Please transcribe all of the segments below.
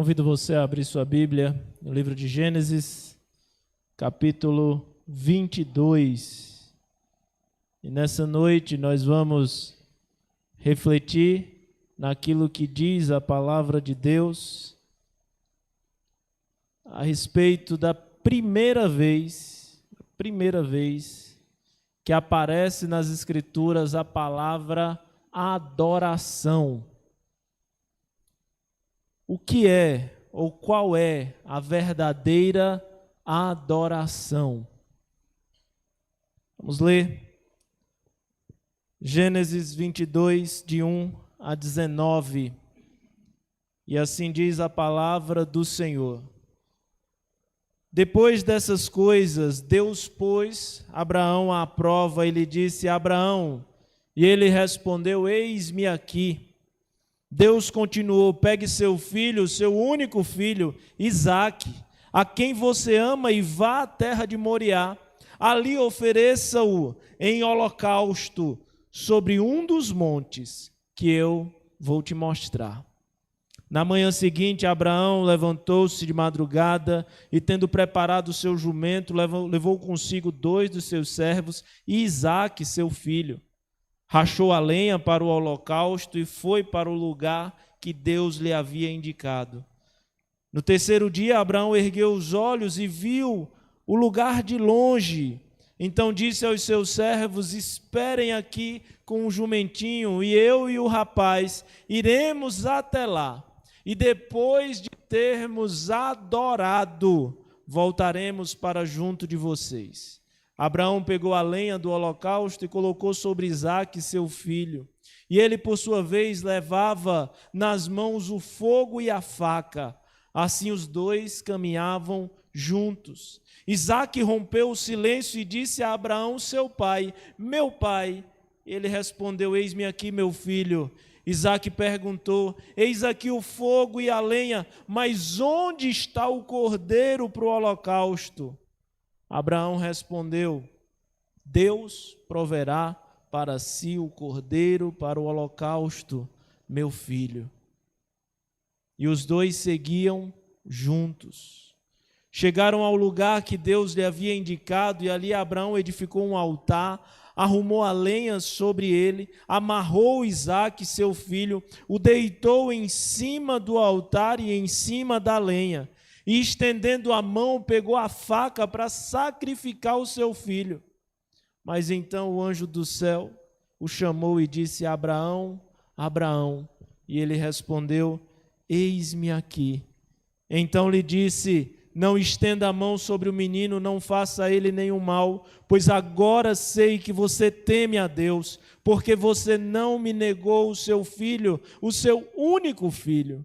Convido você a abrir sua Bíblia no livro de Gênesis, capítulo 22. E nessa noite nós vamos refletir naquilo que diz a palavra de Deus a respeito da primeira vez que aparece nas Escrituras a palavra adoração. O que é ou qual é a verdadeira adoração? Vamos ler Gênesis 22, de 1 a 19. E assim diz a palavra do Senhor. Depois dessas coisas, Deus pôs Abraão à prova e lhe disse: Abraão, e ele respondeu: Eis-me aqui. Deus continuou: pegue seu filho, seu único filho, Isaque, a quem você ama, e vá à terra de Moriá. Ali ofereça-o em holocausto sobre um dos montes que eu vou te mostrar. Na manhã seguinte, Abraão levantou-se de madrugada e, tendo preparado o seu jumento, levou consigo 2 dos seus servos e Isaque, seu filho. Rachou a lenha para o holocausto e foi para o lugar que Deus lhe havia indicado. No terceiro dia, Abraão ergueu os olhos e viu o lugar de longe. Então disse aos seus servos: esperem aqui com o jumentinho, e eu e o rapaz iremos até lá. E depois de termos adorado, voltaremos para junto de vocês. Abraão pegou a lenha do holocausto e colocou sobre Isaque, seu filho. E ele, por sua vez, levava nas mãos o fogo e a faca. Assim os dois caminhavam juntos. Isaque rompeu o silêncio e disse a Abraão, seu pai: meu pai. Ele respondeu: eis-me aqui, meu filho. Isaque perguntou: eis aqui o fogo e a lenha, mas onde está o cordeiro para o holocausto? Abraão respondeu: Deus proverá para si o cordeiro para o holocausto, meu filho. E os dois seguiam juntos. Chegaram ao lugar que Deus lhe havia indicado, e ali Abraão edificou um altar, arrumou a lenha sobre ele, amarrou Isaque, seu filho, o deitou em cima do altar e em cima da lenha. E estendendo a mão, pegou a faca para sacrificar o seu filho. Mas então o anjo do céu o chamou e disse: Abraão, Abraão. E ele respondeu: eis-me aqui. Então lhe disse: não estenda a mão sobre o menino, não faça a ele nenhum mal, pois agora sei que você teme a Deus, porque você não me negou o seu filho, o seu único filho.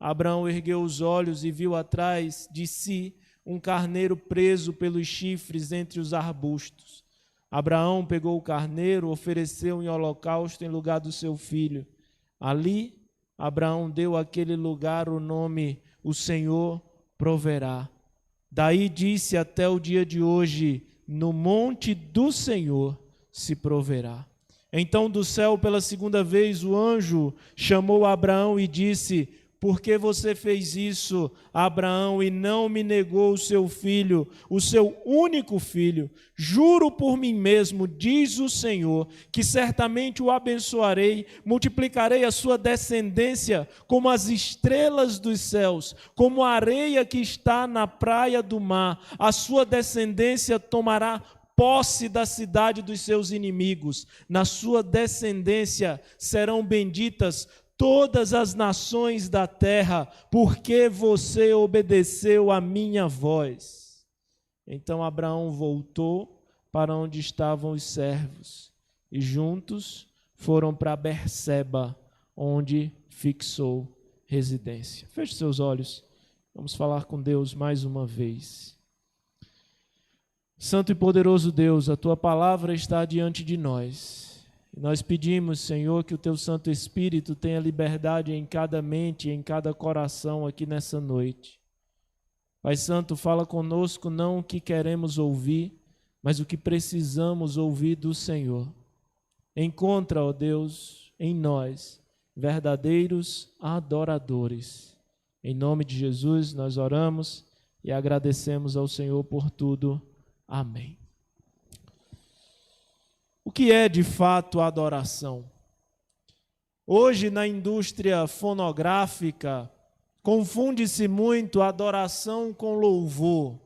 Abraão ergueu os olhos e viu atrás de si um carneiro preso pelos chifres entre os arbustos. Abraão pegou o carneiro, ofereceu em holocausto em lugar do seu filho. Ali, Abraão deu àquele lugar o nome: o Senhor proverá. Daí disse até o dia de hoje: no monte do Senhor se proverá. Então do céu pela segunda vez o anjo chamou Abraão e disse: por que você fez isso, Abraão, e não me negou o seu filho, o seu único filho? Juro por mim mesmo, diz o Senhor, que certamente o abençoarei, multiplicarei a sua descendência como as estrelas dos céus, como a areia que está na praia do mar. A sua descendência tomará posse da cidade dos seus inimigos. Na sua descendência serão benditas todas as nações da terra, porque você obedeceu a minha voz. Então Abraão voltou para onde estavam os servos, e juntos foram para Berseba, onde fixou residência. Feche seus olhos, vamos falar com Deus mais uma vez. Santo e poderoso Deus, a tua palavra está diante de nós. Nós pedimos, Senhor, que o Teu Santo Espírito tenha liberdade em cada mente, em cada coração aqui nessa noite. Pai Santo, fala conosco não o que queremos ouvir, mas o que precisamos ouvir do Senhor. Encontra, ó Deus, em nós, verdadeiros adoradores. Em nome de Jesus, nós oramos e agradecemos ao Senhor por tudo. Amém. O que é de fato a adoração? Hoje, na indústria fonográfica, confunde-se muito adoração com louvor.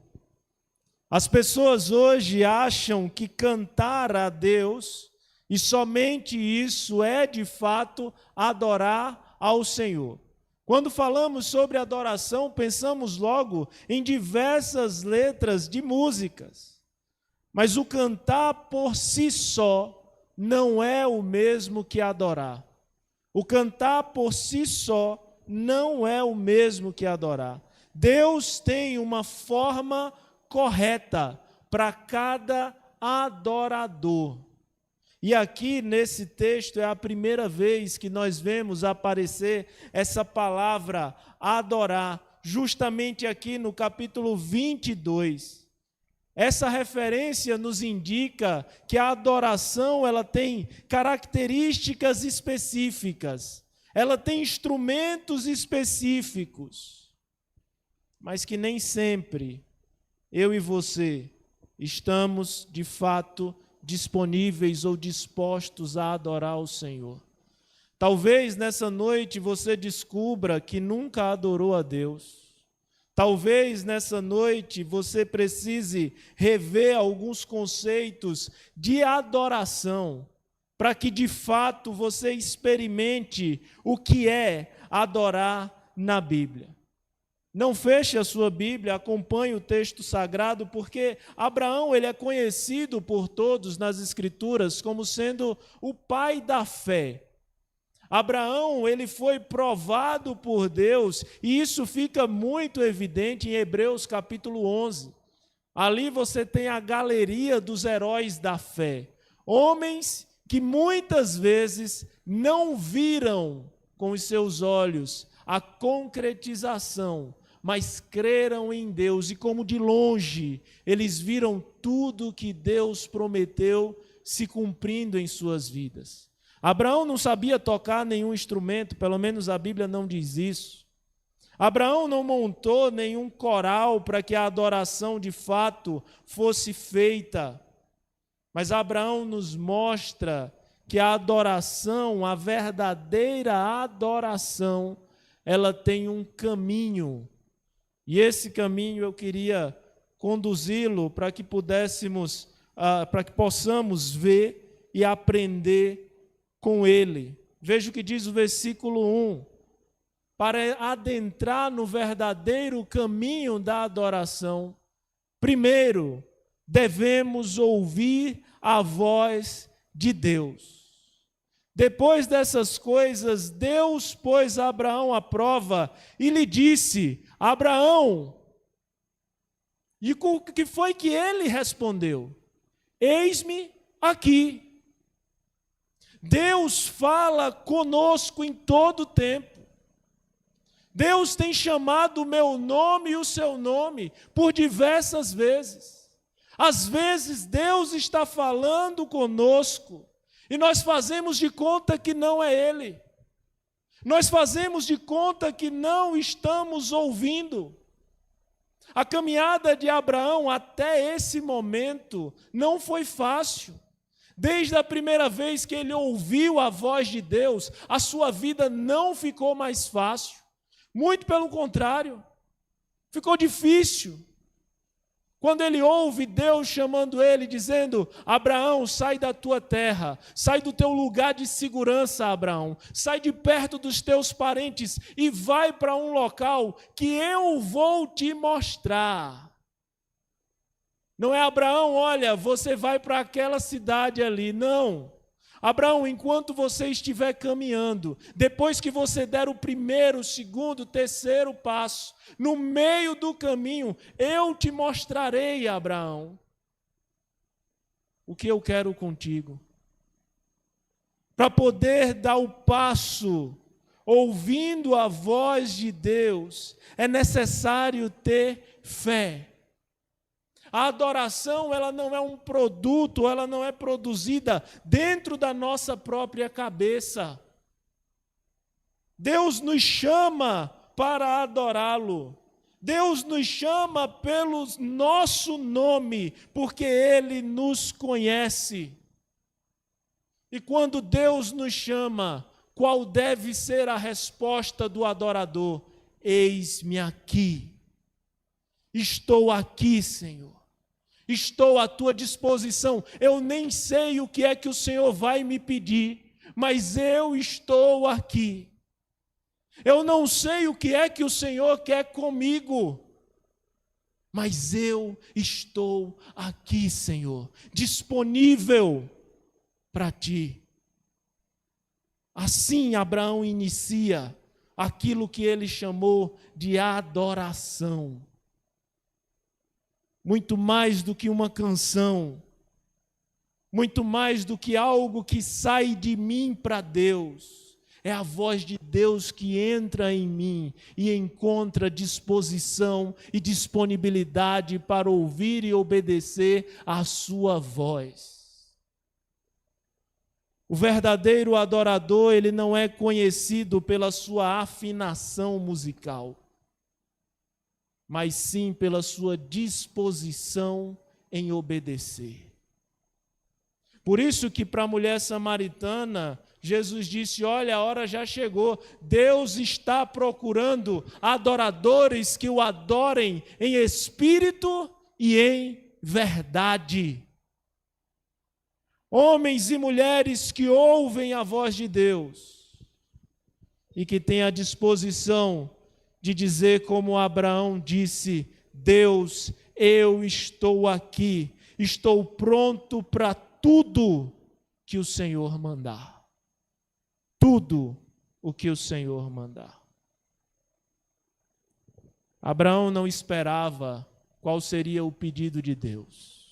As pessoas hoje acham que cantar a Deus, e somente isso é de fato adorar ao Senhor. Quando falamos sobre adoração, pensamos logo em diversas letras de músicas. Mas o cantar por si só não é o mesmo que adorar. O cantar por si só não é o mesmo que adorar. Deus tem uma forma correta para cada adorador. E aqui nesse texto é a primeira vez que nós vemos aparecer essa palavra adorar, justamente aqui no capítulo 22. Essa referência nos indica que a adoração ela tem características específicas, ela tem instrumentos específicos, mas que nem sempre eu e você estamos de fato disponíveis ou dispostos a adorar o Senhor. Talvez nessa noite você descubra que nunca adorou a Deus. Talvez nessa noite você precise rever alguns conceitos de adoração, para que de fato você experimente o que é adorar na Bíblia. Não feche a sua Bíblia, acompanhe o texto sagrado, porque Abraão ele é conhecido por todos nas Escrituras como sendo o pai da fé. Abraão ele foi provado por Deus, e isso fica muito evidente em Hebreus capítulo 11. Ali você tem a galeria dos heróis da fé. Homens que muitas vezes não viram com os seus olhos a concretização, mas creram em Deus, e como de longe eles viram tudo que Deus prometeu se cumprindo em suas vidas. Abraão não sabia tocar nenhum instrumento, pelo menos a Bíblia não diz isso. Abraão não montou nenhum coral para que a adoração de fato fosse feita. Mas Abraão nos mostra que a adoração, a verdadeira adoração, ela tem um caminho. E esse caminho eu queria conduzi-lo para que possamos ver e aprender com ele. Veja o que diz o versículo 1. Para adentrar no verdadeiro caminho da adoração, primeiro devemos ouvir a voz de Deus. Depois dessas coisas, Deus pôs Abraão à prova e lhe disse: Abraão, e o que foi que ele respondeu? Eis-me aqui. Deus fala conosco em todo o tempo. Deus tem chamado o meu nome e o seu nome por diversas vezes. Às vezes Deus está falando conosco e nós fazemos de conta que não é Ele. Nós fazemos de conta que não estamos ouvindo. A caminhada de Abraão até esse momento não foi fácil. Desde a primeira vez que ele ouviu a voz de Deus, a sua vida não ficou mais fácil. Muito pelo contrário, ficou difícil. Quando ele ouve Deus chamando ele, dizendo: Abraão, sai da tua terra, sai do teu lugar de segurança, Abraão, sai de perto dos teus parentes e vai para um local que eu vou te mostrar. Não é Abraão, olha, você vai para aquela cidade ali, não. Abraão, enquanto você estiver caminhando, depois que você der o primeiro, o segundo, o terceiro passo, no meio do caminho, eu te mostrarei, Abraão, o que eu quero contigo. Para poder dar o passo, ouvindo a voz de Deus, é necessário ter fé. A adoração, ela não é um produto, ela não é produzida dentro da nossa própria cabeça. Deus nos chama para adorá-lo. Deus nos chama pelo nosso nome, porque Ele nos conhece. E quando Deus nos chama, qual deve ser a resposta do adorador? Eis-me aqui. Estou aqui, Senhor. Estou à tua disposição. Eu nem sei o que é que o Senhor vai me pedir, mas eu estou aqui. Eu não sei o que é que o Senhor quer comigo, mas eu estou aqui, Senhor, disponível para ti. Assim Abraão inicia aquilo que ele chamou de adoração. Muito mais do que uma canção, muito mais do que algo que sai de mim para Deus, é a voz de Deus que entra em mim e encontra disposição e disponibilidade para ouvir e obedecer à sua voz. O verdadeiro adorador, ele não é conhecido pela sua afinação musical, mas sim pela sua disposição em obedecer. Por isso que para a mulher samaritana, Jesus disse, olha, a hora já chegou, Deus está procurando adoradores que o adorem em espírito e em verdade. Homens e mulheres que ouvem a voz de Deus e que têm a disposição de dizer como Abraão disse, Deus, eu estou aqui, estou pronto para tudo que o Senhor mandar. Tudo o que o Senhor mandar. Abraão não esperava qual seria o pedido de Deus.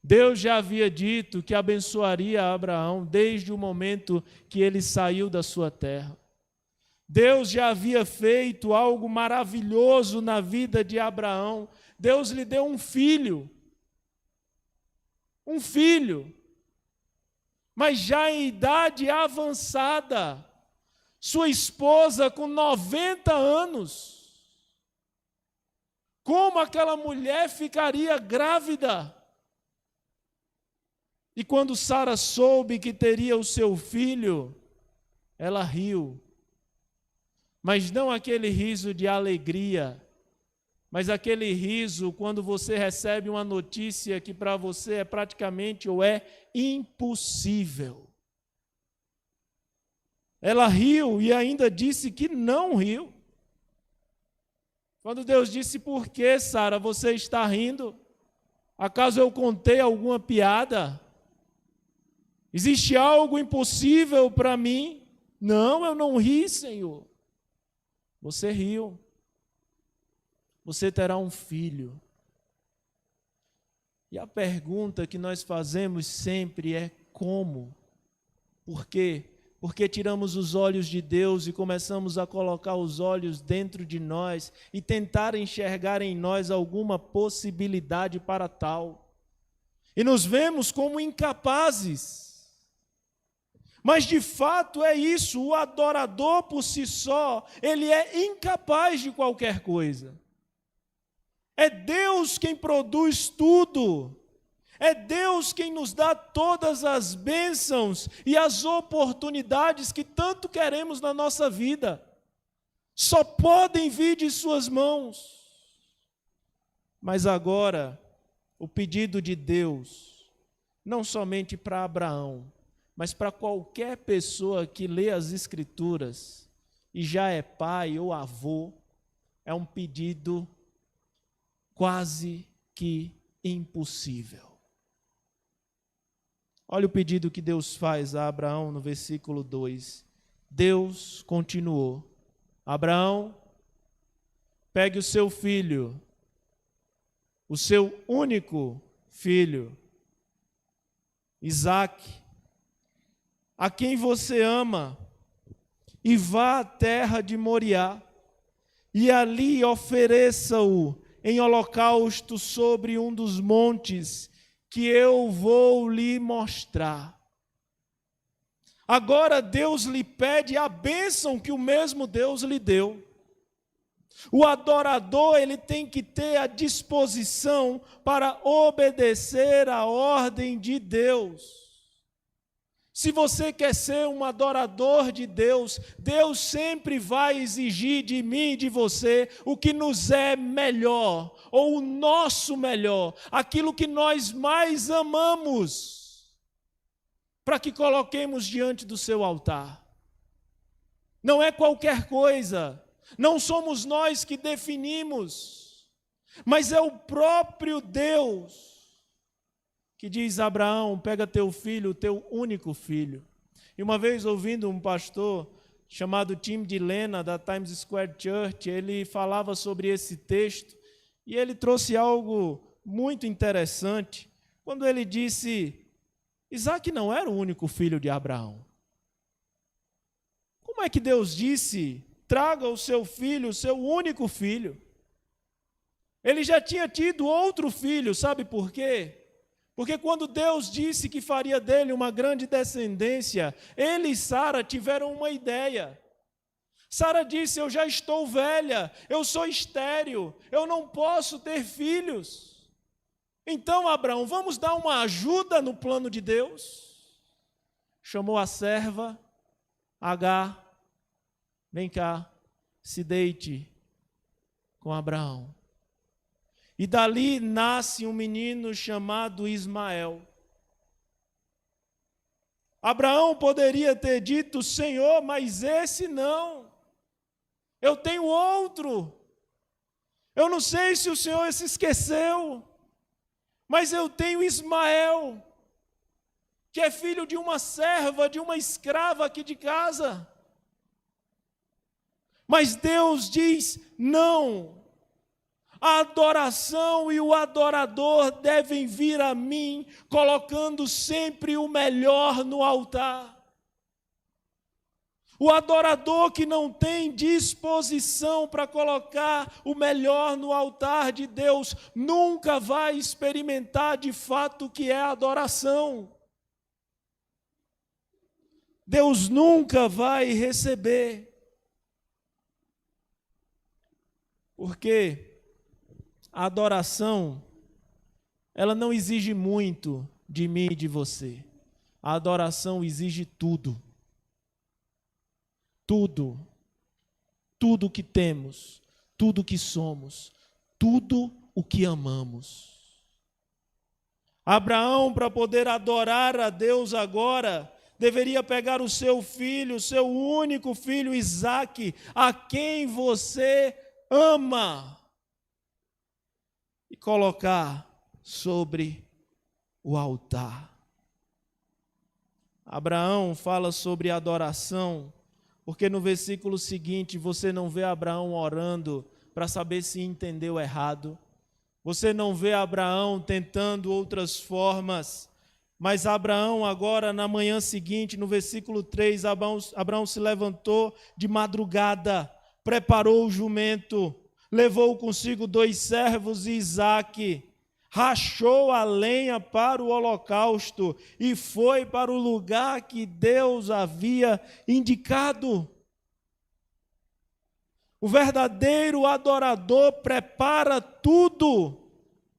Deus já havia dito que abençoaria Abraão desde o momento que ele saiu da sua terra. Deus já havia feito algo maravilhoso na vida de Abraão. Deus lhe deu um filho. Um filho. Mas já em idade avançada. Sua esposa com 90 anos. Como aquela mulher ficaria grávida? E quando Sara soube que teria o seu filho, ela riu. Mas não aquele riso de alegria, mas aquele riso quando você recebe uma notícia que para você é praticamente ou é impossível. Ela riu e ainda disse que não riu. Quando Deus disse, por que, Sara, você está rindo? Acaso eu contei alguma piada? Existe algo impossível para mim? Não, eu não ri, Senhor. Você riu. Você terá um filho. E a pergunta que nós fazemos sempre é como? Por quê? Porque tiramos os olhos de Deus e começamos a colocar os olhos dentro de nós e tentar enxergar em nós alguma possibilidade para tal. E nos vemos como incapazes. Mas de fato é isso, o adorador por si só, ele é incapaz de qualquer coisa. É Deus quem produz tudo. É Deus quem nos dá todas as bênçãos e as oportunidades que tanto queremos na nossa vida. Só podem vir de suas mãos. Mas agora, o pedido de Deus, não somente para Abraão, mas para qualquer pessoa que lê as Escrituras e já é pai ou avô, é um pedido quase que impossível. Olha o pedido que Deus faz a Abraão no versículo 2. Deus continuou, Abraão, pegue o seu filho, o seu único filho, Isaque, a quem você ama, e vá à terra de Moriá, e ali ofereça-o em holocausto sobre um dos montes que eu vou lhe mostrar. Agora Deus lhe pede a bênção que o mesmo Deus lhe deu. O adorador, ele tem que ter a disposição para obedecer à ordem de Deus. Se você quer ser um adorador de Deus, Deus sempre vai exigir de mim e de você o que nos é melhor, ou o nosso melhor, aquilo que nós mais amamos, para que coloquemos diante do seu altar. Não é qualquer coisa, não somos nós que definimos, mas é o próprio Deus que diz a Abraão: pega teu filho, teu único filho. E uma vez, ouvindo um pastor chamado Tim Dilena, da Times Square Church, ele falava sobre esse texto, e ele trouxe algo muito interessante, quando ele disse: Isaac não era o único filho de Abraão. Como é que Deus disse: traga o seu filho, o seu único filho? Ele já tinha tido outro filho, sabe por quê? Porque quando Deus disse que faria dele uma grande descendência, ele e Sara tiveram uma ideia. Sara disse: eu já estou velha, eu sou estéril, eu não posso ter filhos. Então, Abraão, vamos dar uma ajuda no plano de Deus? Chamou a serva, Agar: vem cá, se deite com Abraão. E dali nasce um menino chamado Ismael. Abraão poderia ter dito: Senhor, mas esse não. Eu tenho outro. Eu não sei se o Senhor se esqueceu, mas eu tenho Ismael, que é filho de uma serva, de uma escrava aqui de casa. Mas Deus diz: não. A adoração e o adorador devem vir a mim, colocando sempre o melhor no altar. O adorador que não tem disposição para colocar o melhor no altar de Deus, nunca vai experimentar de fato o que é adoração. Deus nunca vai receber. Porque a adoração, ela não exige muito de mim e de você. A adoração exige tudo. Tudo. Tudo o que temos, tudo o que somos, tudo o que amamos. Abraão, para poder adorar a Deus agora, deveria pegar o seu filho, o seu único filho, Isaque, a quem você ama, e colocar sobre o altar. Abraão fala sobre adoração, porque no versículo seguinte você não vê Abraão orando para saber se entendeu errado. Você não vê Abraão tentando outras formas, mas Abraão agora na manhã seguinte, no versículo 3, Abraão se levantou de madrugada, preparou o jumento, levou consigo 2 servos e Isaque, rachou a lenha para o holocausto e foi para o lugar que Deus havia indicado. O verdadeiro adorador prepara tudo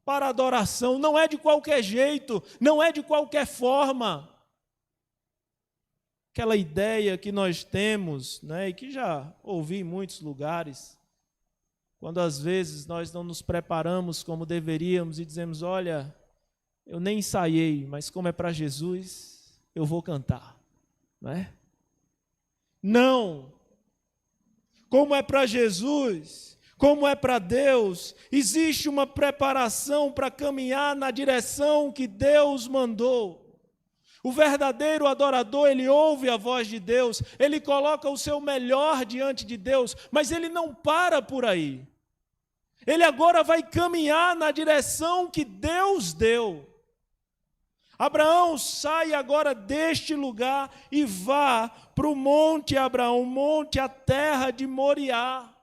para a adoração, não é de qualquer jeito, não é de qualquer forma. Aquela ideia que nós temos, né, e que já ouvi em muitos lugares, quando às vezes nós não nos preparamos como deveríamos e dizemos: olha, eu nem ensaiei, mas como é para Jesus, eu vou cantar, não é? Não! Como é para Jesus, como é para Deus, existe uma preparação para caminhar na direção que Deus mandou. O verdadeiro adorador, ele ouve a voz de Deus, ele coloca o seu melhor diante de Deus, mas ele não para por aí. Ele agora vai caminhar na direção que Deus deu. Abraão sai agora deste lugar e vá para o monte Abraão, monte, a terra de Moriá.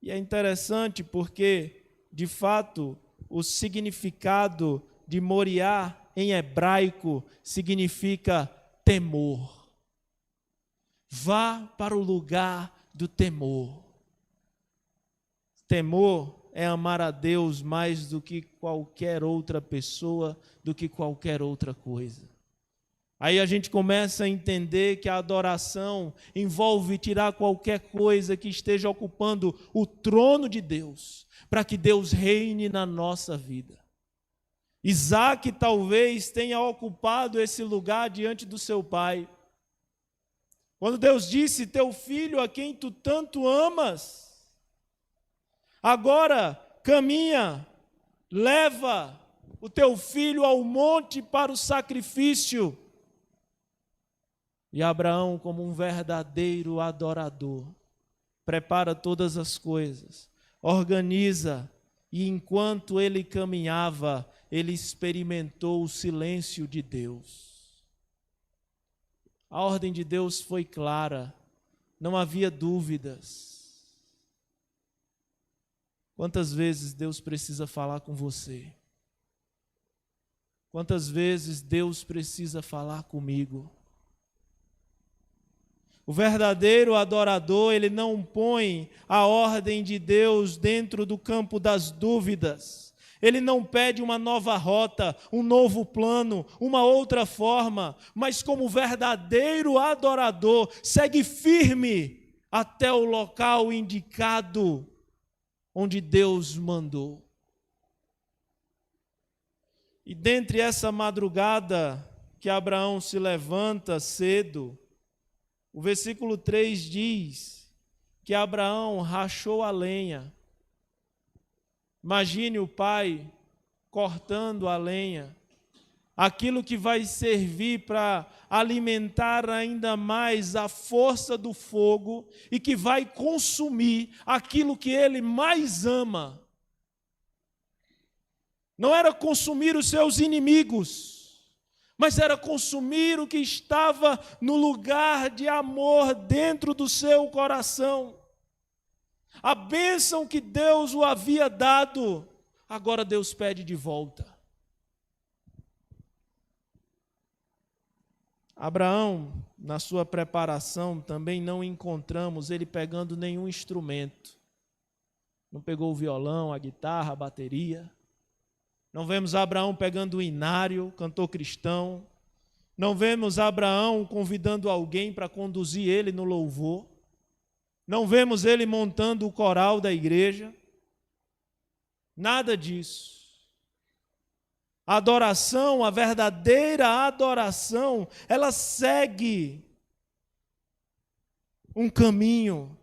E é interessante porque, de fato, o significado de Moriá em hebraico significa temor. Vá para o lugar do temor. Temor é amar a Deus mais do que qualquer outra pessoa, do que qualquer outra coisa. Aí a gente começa a entender que a adoração envolve tirar qualquer coisa que esteja ocupando o trono de Deus, para que Deus reine na nossa vida. Isaac talvez tenha ocupado esse lugar diante do seu pai. Quando Deus disse, teu filho a quem tu tanto amas, agora caminha, leva o teu filho ao monte para o sacrifício. E Abraão, como um verdadeiro adorador, prepara todas as coisas, organiza, e enquanto ele caminhava, ele experimentou o silêncio de Deus. A ordem de Deus foi clara, não havia dúvidas. Quantas vezes Deus precisa falar com você? Quantas vezes Deus precisa falar comigo? O verdadeiro adorador, ele não põe a ordem de Deus dentro do campo das dúvidas. Ele não pede uma nova rota, um novo plano, uma outra forma, mas como verdadeiro adorador, segue firme até o local indicado onde Deus mandou. E dentre essa madrugada que Abraão se levanta cedo, o versículo 3 diz que Abraão rachou a lenha. Imagine o pai cortando a lenha, aquilo que vai servir para alimentar ainda mais a força do fogo e que vai consumir aquilo que ele mais ama. Não era consumir os seus inimigos, mas era consumir o que estava no lugar de amor dentro do seu coração. A bênção que Deus o havia dado, agora Deus pede de volta. Abraão, na sua preparação, também não encontramos ele pegando nenhum instrumento. Não pegou o violão, a guitarra, a bateria. Não vemos Abraão pegando o inário, cantor cristão. Não vemos Abraão convidando alguém para conduzir ele no louvor. Não vemos ele montando o coral da igreja. Nada disso. A adoração, a verdadeira adoração, ela segue um caminho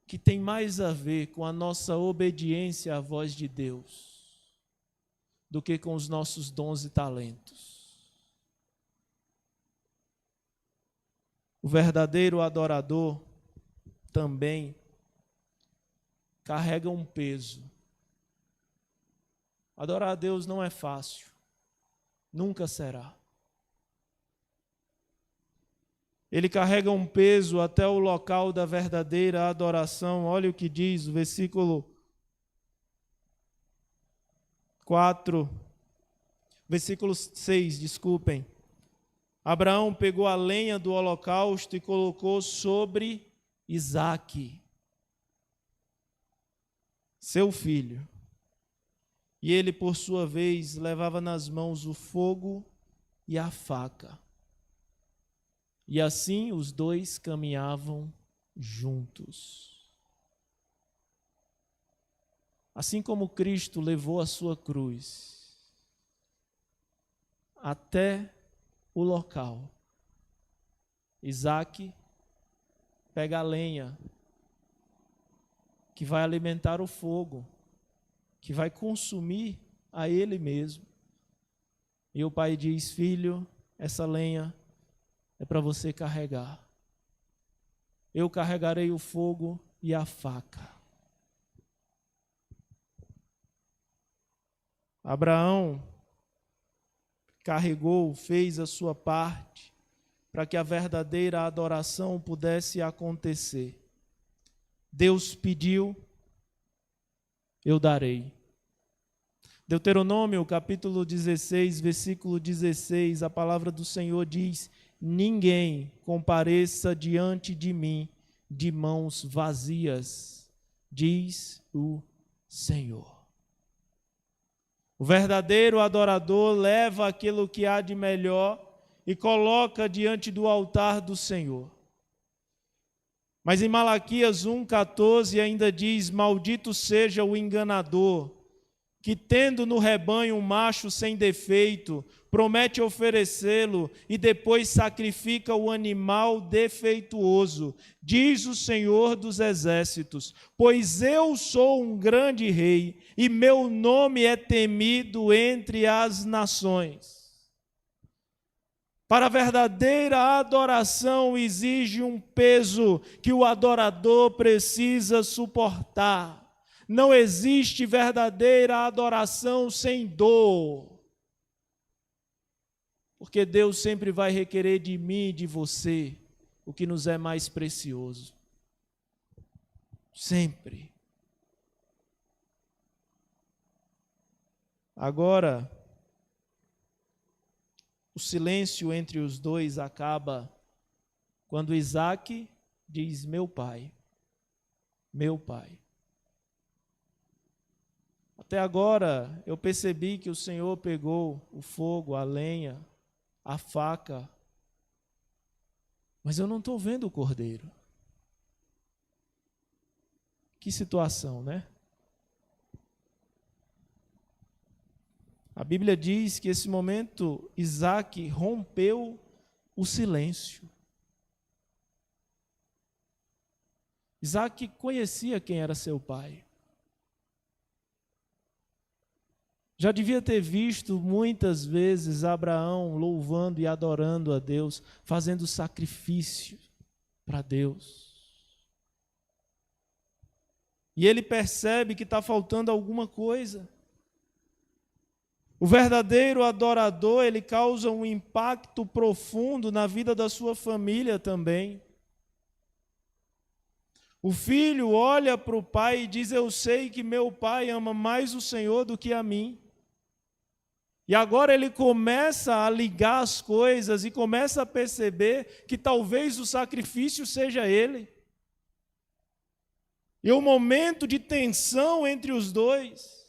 que tem mais a ver com a nossa obediência à voz de Deus do que com os nossos dons e talentos. O verdadeiro adorador também carrega um peso. Adorar a Deus não é fácil, nunca será. Ele carrega um peso até o local da verdadeira adoração. Olha o que diz o versículo 6, desculpem. Abraão pegou a lenha do holocausto e colocou sobre Isaque, seu filho. E ele, por sua vez, levava nas mãos o fogo e a faca. E assim os dois caminhavam juntos. Assim como Cristo levou a sua cruz até o local, Isaque pega a lenha que vai alimentar o fogo, que vai consumir a ele mesmo. E o pai diz: filho, essa lenha é para você carregar. Eu carregarei o fogo e a faca. Abraão carregou, fez a sua parte para que a verdadeira adoração pudesse acontecer. Deus pediu, eu darei. Deuteronômio, capítulo 16, versículo 16, a palavra do Senhor diz: ninguém compareça diante de mim de mãos vazias, diz o Senhor. O verdadeiro adorador leva aquilo que há de melhor e coloca diante do altar do Senhor. Mas em Malaquias 1,14 ainda diz: maldito seja o enganador, que tendo no rebanho um macho sem defeito, promete oferecê-lo e depois sacrifica o animal defeituoso, diz o Senhor dos Exércitos, pois eu sou um grande rei e meu nome é temido entre as nações. Para a verdadeira adoração exige um peso que o adorador precisa suportar. Não existe verdadeira adoração sem dor. Porque Deus sempre vai requerer de mim e de você o que nos é mais precioso. Sempre. Agora, o silêncio entre os dois acaba quando Isaque diz: meu pai, meu pai. Até agora eu percebi que o Senhor pegou o fogo, a lenha, a faca, mas eu não estou vendo o cordeiro. Que situação, né? A Bíblia diz que esse momento Isaque rompeu o silêncio. Isaque conhecia quem era seu pai. Já devia ter visto muitas vezes Abraão louvando e adorando a Deus, fazendo sacrifício para Deus. E ele percebe que está faltando alguma coisa. O verdadeiro adorador, ele causa um impacto profundo na vida da sua família também. O filho olha para o pai e diz: eu sei que meu pai ama mais o Senhor do que a mim. E agora ele começa a ligar as coisas e começa a perceber que talvez o sacrifício seja ele. E o momento de tensão entre os dois.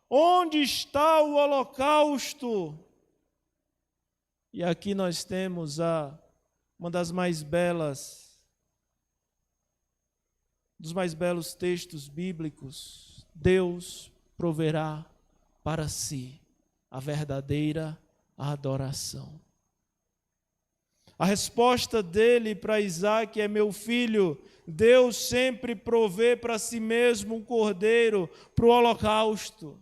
Onde está o holocausto? E aqui nós temos uma das mais belas, dos mais belos textos bíblicos. Deus proverá para si a verdadeira adoração. A resposta dele para Isaque é: meu filho, Deus sempre provê para si mesmo um cordeiro para o holocausto.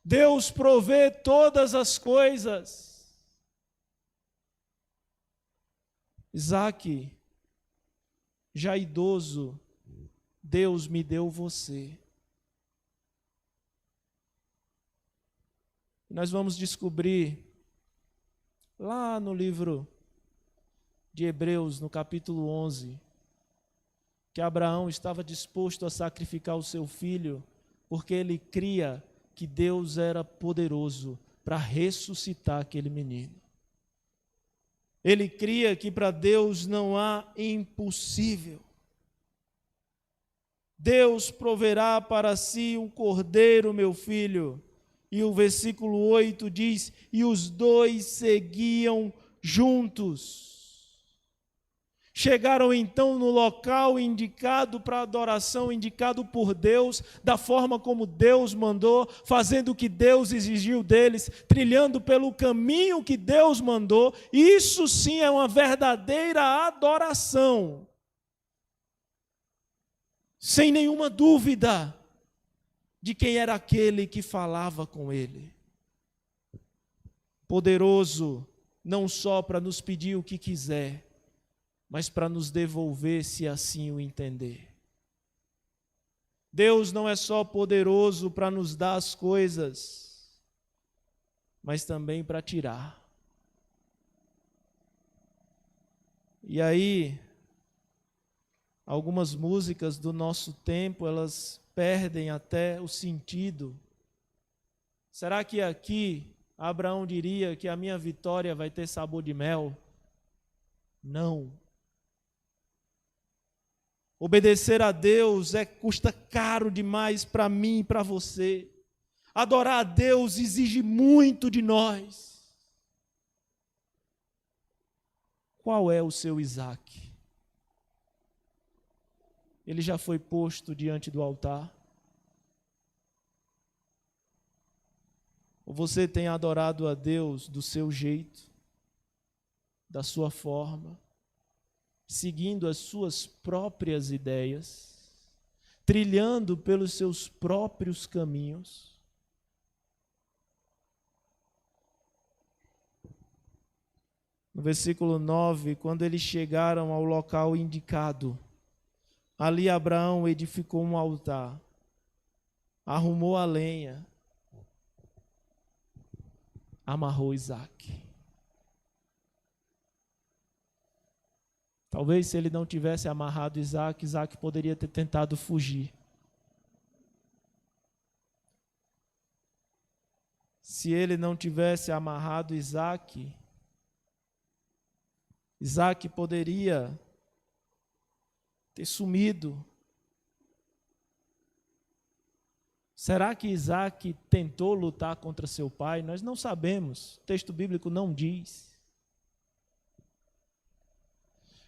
Deus provê todas as coisas. Isaque, já idoso, Deus me deu você. Nós vamos descobrir lá no livro de Hebreus, no capítulo 11, que Abraão estava disposto a sacrificar o seu filho, porque ele cria que Deus era poderoso para ressuscitar aquele menino. Ele cria que para Deus não há impossível. Deus proverá para si um cordeiro, meu filho. E o versículo 8 diz: e os dois seguiam juntos. Chegaram então no local indicado para adoração, indicado por Deus, da forma como Deus mandou, fazendo o que Deus exigiu deles, trilhando pelo caminho que Deus mandou. Isso sim é uma verdadeira adoração. Sem nenhuma dúvida de quem era aquele que falava com ele. Poderoso não só para nos pedir o que quiser, mas para nos devolver se assim o entender. Deus não é só poderoso para nos dar as coisas, mas também para tirar. E aí, algumas músicas do nosso tempo, elas perdem até o sentido. Será que aqui Abraão diria que a minha vitória vai ter sabor de mel? Não. Obedecer a Deus custa caro demais para mim e para você. Adorar a Deus exige muito de nós. Qual é o seu Isaque? Ele já foi posto diante do altar? Ou você tem adorado a Deus do seu jeito, da sua forma, seguindo as suas próprias ideias, trilhando pelos seus próprios caminhos? No versículo 9, quando eles chegaram ao local indicado, ali Abraão edificou um altar, arrumou a lenha, amarrou Isaque. Talvez se ele não tivesse amarrado Isaque, Isaque poderia ter tentado fugir. Se ele não tivesse amarrado Isaque, Isaque poderia ter sumido. Será que Isaque tentou lutar contra seu pai? Nós não sabemos. O texto bíblico não diz.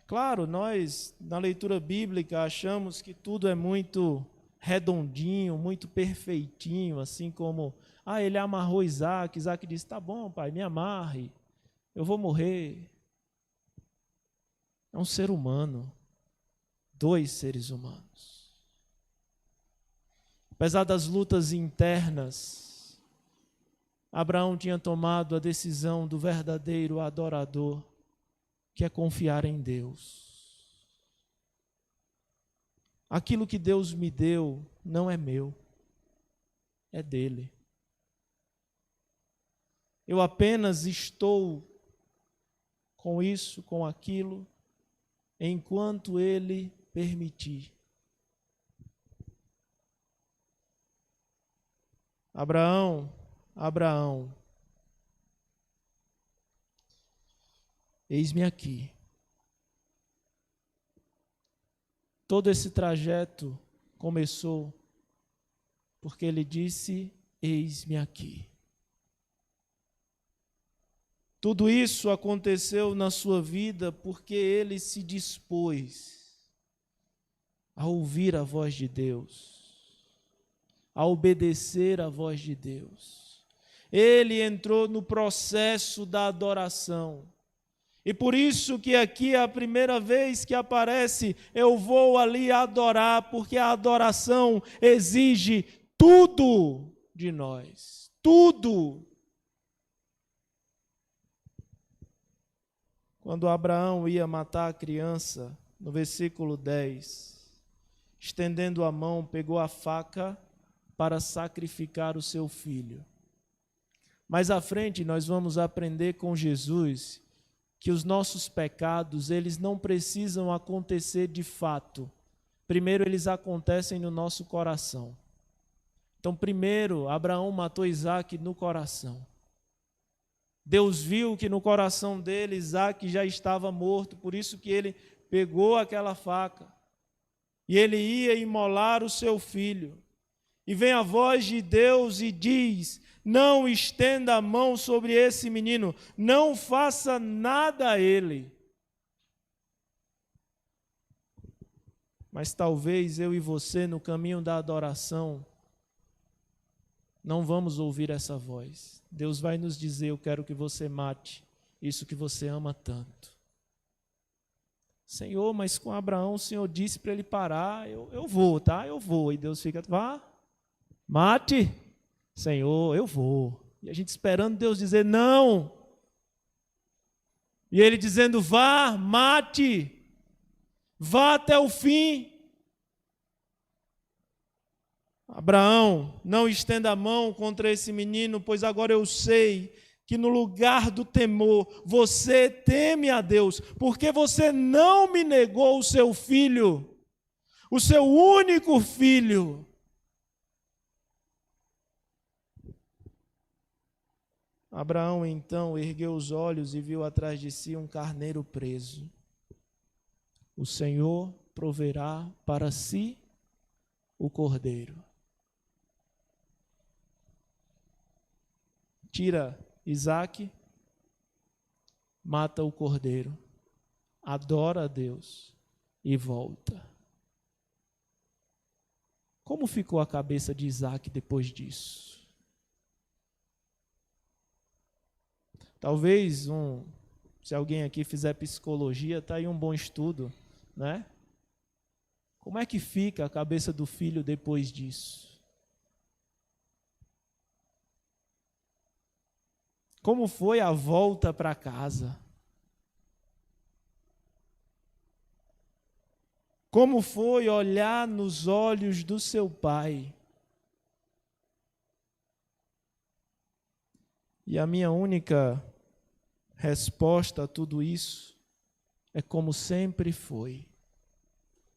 Claro, nós, na leitura bíblica, achamos que tudo é muito redondinho, muito perfeitinho, assim como, ele amarrou Isaque, Isaque disse, tá bom, pai, me amarre, eu vou morrer. É um ser humano, 2 seres humanos. Apesar das lutas internas, Abraão tinha tomado a decisão do verdadeiro adorador, que é confiar em Deus. Aquilo que Deus me deu não é meu, é dele. Eu apenas estou com isso, com aquilo, enquanto Ele permitir. Abraão, eis-me aqui. Todo esse trajeto começou porque ele disse, eis-me aqui. Tudo isso aconteceu na sua vida porque ele se dispôs a ouvir a voz de Deus, a obedecer a voz de Deus. Ele entrou no processo da adoração. E por isso que aqui é a primeira vez que aparece, eu vou ali adorar, porque a adoração exige tudo de nós. Tudo. Quando Abraão ia matar a criança, no versículo 10, estendendo a mão, pegou a faca para sacrificar o seu filho. Mais à frente nós vamos aprender com Jesus que os nossos pecados, eles não precisam acontecer de fato. Primeiro eles acontecem no nosso coração. Então primeiro Abraão matou Isaque no coração. Deus viu que no coração dele Isaque já estava morto, por isso que ele pegou aquela faca e ele ia imolar o seu filho. E vem a voz de Deus e diz, não estenda a mão sobre esse menino, não faça nada a ele. Mas talvez eu e você no caminho da adoração não vamos ouvir essa voz. Deus vai nos dizer, eu quero que você mate isso que você ama tanto. Senhor, mas com Abraão o Senhor disse para ele parar, eu vou, tá? Eu vou. E Deus fica, vá, mate. Senhor, eu vou. E a gente esperando Deus dizer não. E ele dizendo, vá, mate. Vá até o fim. Abraão, não estenda a mão contra esse menino, pois agora eu sei que no lugar do temor, você teme a Deus, porque você não me negou o seu filho, o seu único filho. Abraão então ergueu os olhos e viu atrás de si um carneiro preso. o Senhor proverá para si o cordeiro. Tira Isaque, mata o cordeiro, adora a Deus e volta. Como ficou a cabeça de Isaque depois disso? Talvez, se alguém aqui fizer psicologia, está aí um bom estudo, né? Como é que fica a cabeça do filho depois disso? Como foi a volta para casa? Como foi olhar nos olhos do seu pai? E a minha única resposta a tudo isso é como sempre foi.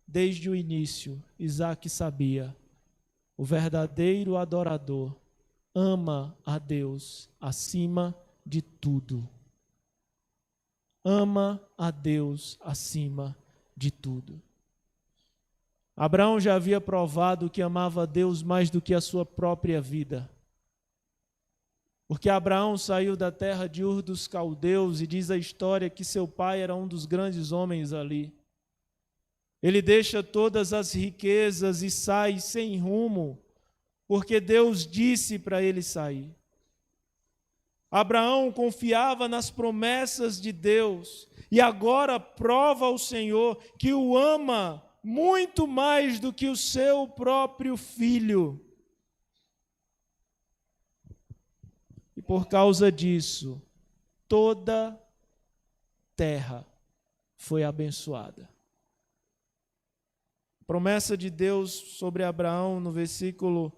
Desde o início, Isaque sabia, o verdadeiro adorador ama a Deus acima de tudo. Ama a Deus acima de tudo. Abraão já havia provado que amava a Deus mais do que a sua própria vida. Porque Abraão saiu da terra de Ur dos Caldeus e diz a história que seu pai era um dos grandes homens ali. Ele deixa todas as riquezas e sai sem rumo, porque Deus disse para ele sair. Abraão confiava nas promessas de Deus e agora prova ao Senhor que o ama muito mais do que o seu próprio filho. E por causa disso, toda terra foi abençoada. Promessa de Deus sobre Abraão no versículo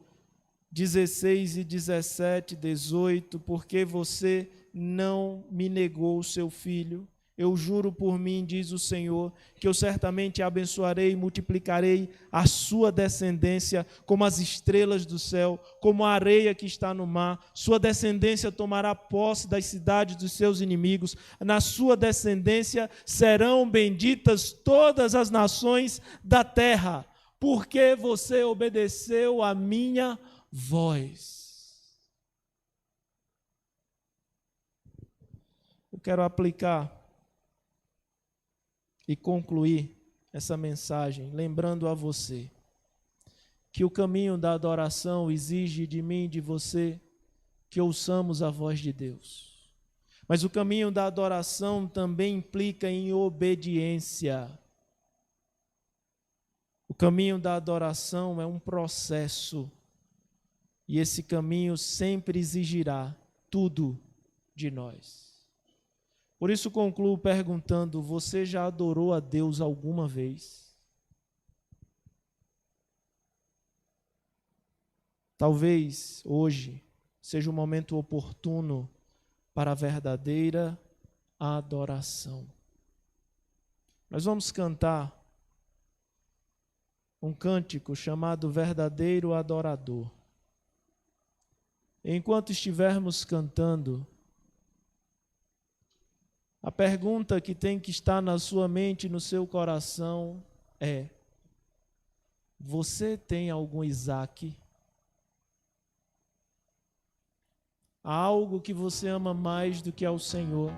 16 e 17, 18, porque você não me negou o seu filho, eu juro por mim, diz o Senhor, que eu certamente abençoarei e multiplicarei a sua descendência como as estrelas do céu, como a areia que está no mar. Sua descendência tomará posse das cidades dos seus inimigos. Na sua descendência serão benditas todas as nações da terra, porque você obedeceu a minha voz. Eu quero aplicar e concluir essa mensagem lembrando a você que o caminho da adoração exige de mim e de você que ouçamos a voz de Deus. Mas o caminho da adoração também implica em obediência. O caminho da adoração é um processo e esse caminho sempre exigirá tudo de nós. Por isso concluo perguntando, você já adorou a Deus alguma vez? Talvez hoje seja o momento oportuno para a verdadeira adoração. Nós vamos cantar um cântico chamado Verdadeiro Adorador. Enquanto estivermos cantando, a pergunta que tem que estar na sua mente e no seu coração é: você tem algum Isaque? Há algo que você ama mais do que ao Senhor?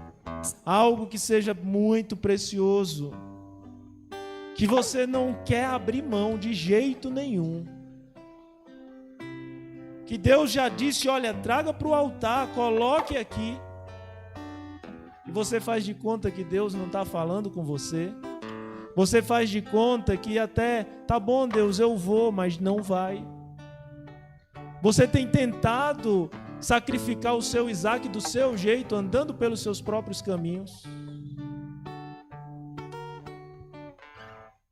Algo que seja muito precioso, que você não quer abrir mão de jeito nenhum? Que Deus já disse, olha, traga para o altar, coloque aqui. E você faz de conta que Deus não está falando com você. Você faz de conta que até, tá bom Deus, eu vou, mas não vai. Você tem tentado sacrificar o seu Isaque do seu jeito, andando pelos seus próprios caminhos.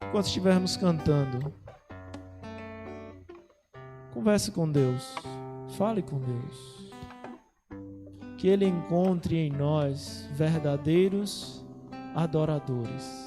Enquanto estivermos cantando, converse com Deus, fale com Deus. Que Ele encontre em nós verdadeiros adoradores.